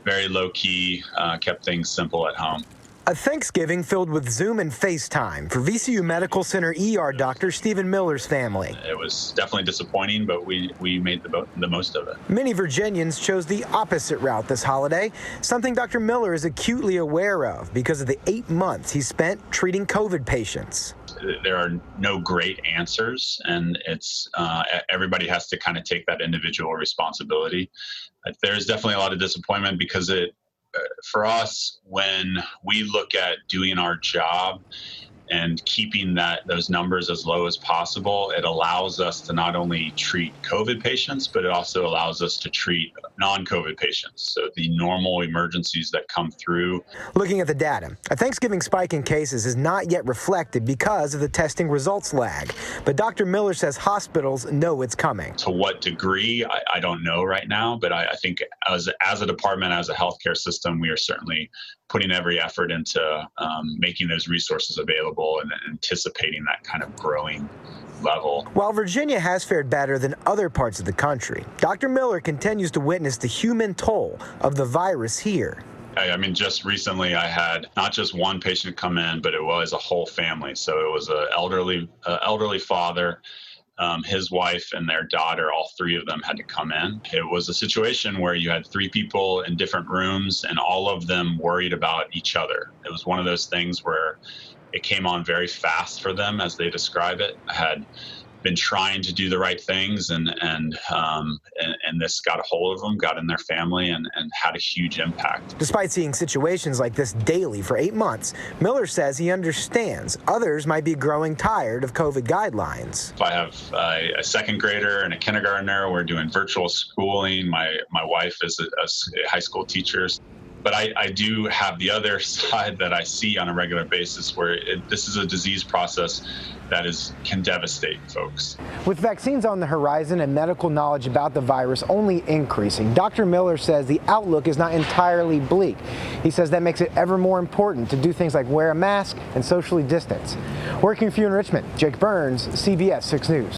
very low key, kept things simple at home. A Thanksgiving filled with Zoom and FaceTime for VCU Medical Center ER Dr. Stephen Miller's family. It was definitely disappointing, but we made the most of it. Many Virginians chose the opposite route this holiday, something Dr. Miller is acutely aware of because of the 8 months he spent treating COVID patients. There are no great answers, and it's everybody has to kind of take that individual responsibility. There's definitely a lot of disappointment because for us, when we look at doing our job and keeping those numbers as low as possible, it allows us to not only treat COVID patients, but it also allows us to treat non-COVID patients. So the normal emergencies that come through. Looking at the data, a Thanksgiving spike in cases is not yet reflected because of the testing results lag. But Dr. Miller says hospitals know it's coming. To what degree, I don't know right now, but I think as a department, as a healthcare system, we are certainly putting every effort into making those resources available and anticipating that kind of growing level. While Virginia has fared better than other parts of the country, Dr. Miller continues to witness the human toll of the virus here. I mean, just recently I had not just one patient come in, but it was a whole family. So it was an elderly father, his wife and their daughter, all three of them had to come in. It was a situation where you had 3 people in different rooms and all of them worried about each other. It was one of those things where it came on very fast for them, as they describe it. I had been trying to do the right things, and this got a hold of them, got in their family, and had a huge impact. Despite seeing situations like this daily for 8 months, Miller says he understands others might be growing tired of COVID guidelines. If I have a second grader and a kindergartner, we're doing virtual schooling. My wife is a high school teacher. But I do have the other side that I see on a regular basis where this is a disease process that can devastate folks. With vaccines on the horizon and medical knowledge about the virus only increasing, Dr. Miller says the outlook is not entirely bleak. He says that makes it ever more important to do things like wear a mask and socially distance. Working for you in Richmond, Jake Burns, CBS 6 News.